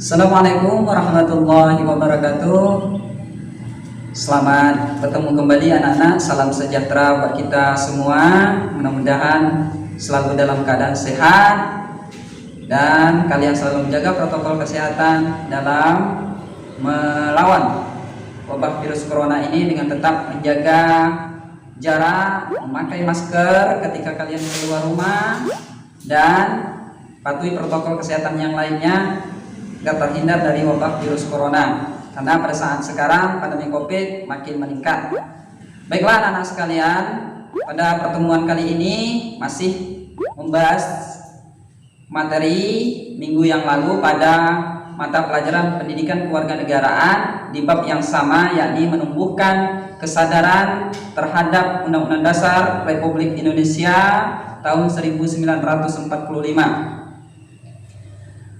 Assalamualaikum warahmatullahi wabarakatuh. Selamat bertemu kembali anak-anak. Salam sejahtera buat kita semua. Mudah-mudahan selalu dalam keadaan sehat dan kalian selalu menjaga protokol kesehatan dalam melawan wabah virus corona ini dengan tetap menjaga jarak, memakai masker ketika kalian keluar rumah, dan patuhi protokol kesehatan yang lainnya agar terhindar dari wabah virus corona. Karena pada saat sekarang pandemi COVID makin meningkat. Baiklah anak-anak sekalian, pada pertemuan kali ini masih membahas materi minggu yang lalu pada mata pelajaran pendidikan kewarganegaraan di bab yang sama, yakni menumbuhkan kesadaran terhadap Undang-Undang Dasar Republik Indonesia tahun 1945.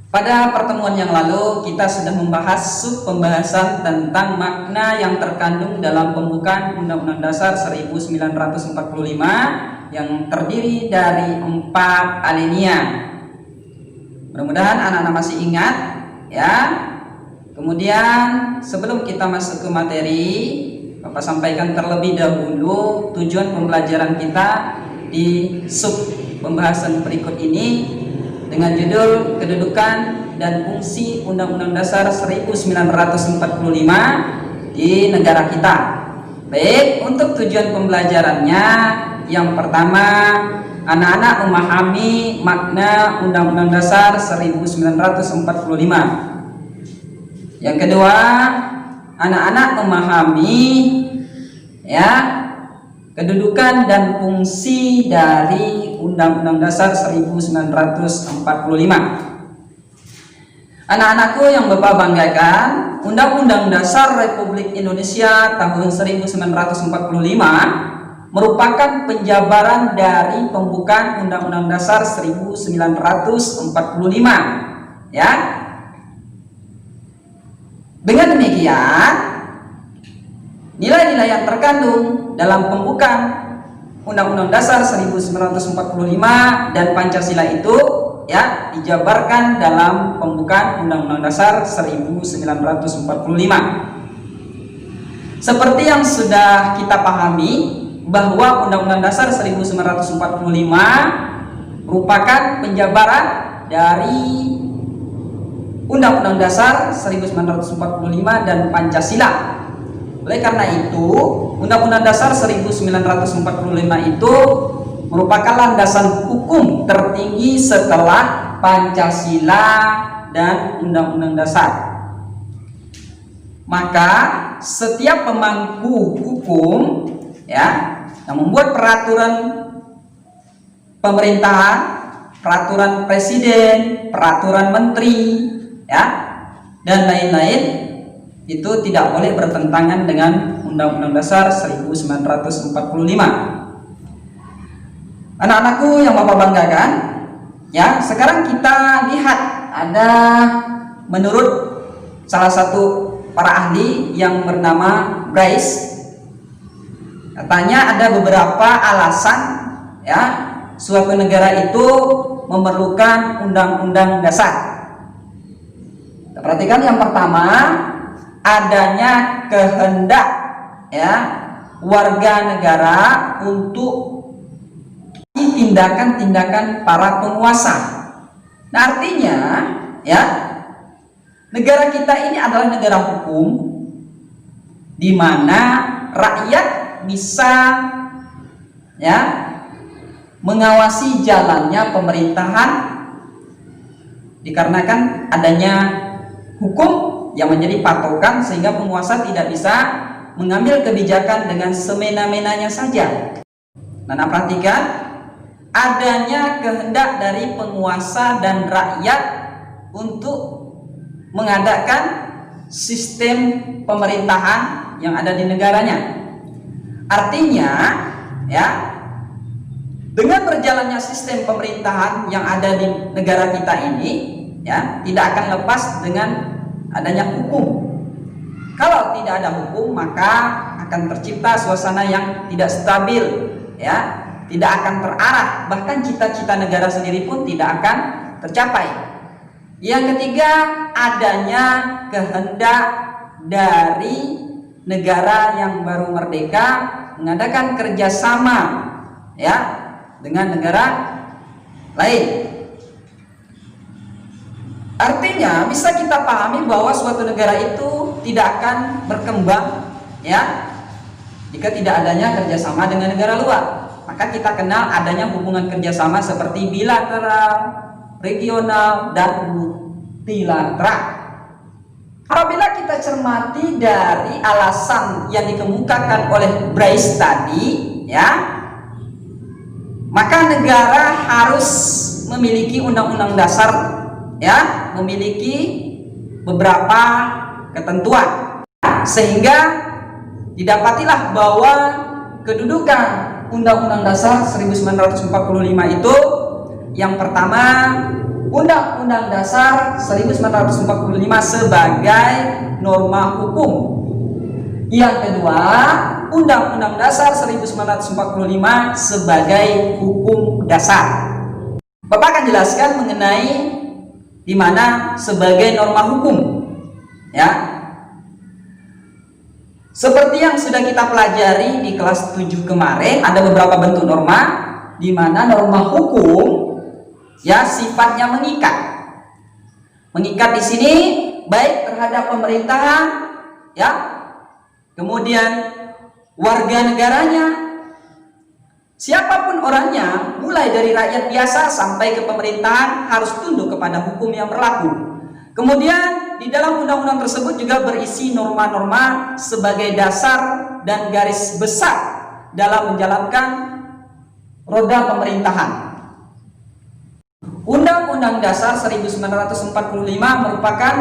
Pada pertemuan yang lalu kita sudah membahas pembahasan tentang makna yang terkandung dalam pembukaan Undang-Undang Dasar 1945 yang terdiri dari 4 alinea. Mudah-mudahan anak-anak masih ingat ya. Kemudian sebelum kita masuk ke materi, Bapak sampaikan terlebih dahulu tujuan pembelajaran kita di sub pembahasan berikut ini dengan judul kedudukan dan fungsi Undang-Undang Dasar 1945 di negara kita. Baik, untuk tujuan pembelajarannya, yang pertama, anak-anak memahami makna Undang-Undang Dasar 1945. Yang kedua, anak-anak memahami ya kedudukan dan fungsi dari Undang-Undang Dasar 1945. Anak-anakku yang Bapak banggakan, Undang-Undang Dasar Republik Indonesia tahun 1945 merupakan penjabaran dari pembukaan Undang-Undang Dasar 1945. Ya. Dengan demikian, nilai-nilai yang terkandung dalam pembukaan Undang-Undang Dasar 1945 dan Pancasila itu ya dijabarkan dalam pembukaan Undang-Undang Dasar 1945. Seperti yang sudah kita pahami bahwa Undang-Undang Dasar 1945 merupakan penjabaran dari Undang-Undang Dasar 1945 dan Pancasila. Oleh karena itu, Undang-Undang Dasar 1945 itu merupakan landasan hukum tertinggi setelah Pancasila dan Undang-Undang Dasar. Maka setiap pemangku hukum ya yang membuat peraturan pemerintahan, peraturan presiden, peraturan menteri ya dan lain-lain itu tidak boleh bertentangan dengan Undang-Undang Dasar 1945. Anak-anakku yang Bapak banggakan, ya, sekarang kita lihat ada menurut salah satu para ahli yang bernama Bryce, katanya ada beberapa alasan ya suatu negara itu memerlukan undang-undang dasar. Kita perhatikan yang pertama, adanya kehendak ya warga negara untuk tindakan-tindakan para penguasa. Nah, artinya ya negara kita ini adalah negara hukum di mana rakyat bisa ya mengawasi jalannya pemerintahan dikarenakan adanya hukum yang menjadi patokan sehingga penguasa tidak bisa mengambil kebijakan dengan semena-menanya saja. Nah, perhatikan adanya kehendak dari penguasa dan rakyat untuk mengadakan sistem pemerintahan yang ada di negaranya. Artinya, ya, dengan berjalannya sistem pemerintahan yang ada di negara kita ini, ya, tidak akan lepas dengan adanya hukum. Kalau tidak ada hukum, maka akan tercipta suasana yang tidak stabil, ya, tidak akan terarah, bahkan cita-cita negara sendiri pun tidak akan tercapai. Yang ketiga, adanya kehendak dari negara yang baru merdeka mengadakan kerjasama ya dengan negara lain. Artinya bisa kita pahami bahwa suatu negara itu tidak akan berkembang ya jika tidak adanya kerjasama dengan negara luar. Maka kita kenal adanya hubungan kerjasama seperti bilateral, regional, dan multilateral. Apabila kita cermati dari alasan yang dikemukakan oleh Bryce tadi ya, maka negara harus memiliki undang-undang dasar ya, memiliki beberapa ketentuan sehingga didapatilah bahwa kedudukan Undang-Undang Dasar 1945 itu yang pertama, Undang-Undang Dasar 1945 sebagai norma hukum. Yang kedua, Undang-Undang Dasar 1945 sebagai hukum dasar. Bapak akan jelaskan mengenai di mana sebagai norma hukum ya. Seperti yang sudah kita pelajari di kelas 7 kemarin, ada beberapa bentuk norma di mana norma hukum ya sifatnya mengikat. Mengikat di sini baik terhadap pemerintahan ya, kemudian warga negaranya, siapapun orangnya, mulai dari rakyat biasa sampai ke pemerintahan harus tunduk kepada hukum yang berlaku. Kemudian di dalam undang-undang tersebut juga berisi norma-norma sebagai dasar dan garis besar dalam menjalankan roda pemerintahan. Undang-Undang Dasar 1945 merupakan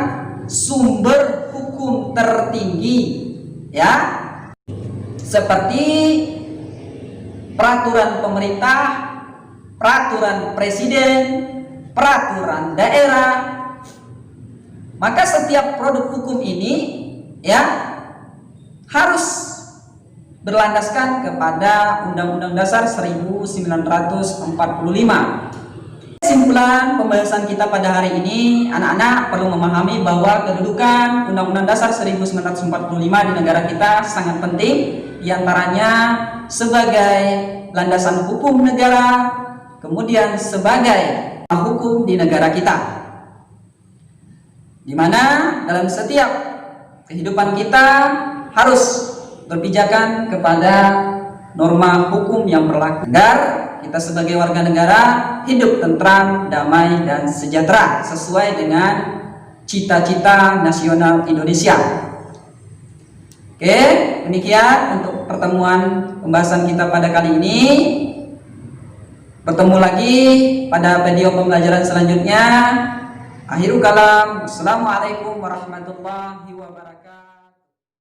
sumber hukum tertinggi ya, seperti peraturan pemerintah, peraturan presiden, peraturan daerah. Maka setiap produk hukum ini ya harus berlandaskan kepada Undang-Undang Dasar 1945. Kesimpulan pembahasan kita pada hari ini, anak-anak perlu memahami bahwa kedudukan Undang-Undang Dasar 1945 di negara kita sangat penting, diantaranya sebagai landasan hukum negara, kemudian sebagai hukum di negara kita, di mana dalam setiap kehidupan kita harus berpijakan kepada norma hukum yang berlaku agar kita sebagai warga negara hidup tentram, damai, dan sejahtera sesuai dengan cita-cita nasional Indonesia. Oke, demikian untuk pertemuan pembahasan kita pada kali ini. Bertemu lagi pada video pembelajaran selanjutnya. Akhirul kalam. Assalamualaikum warahmatullahi wabarakatuh.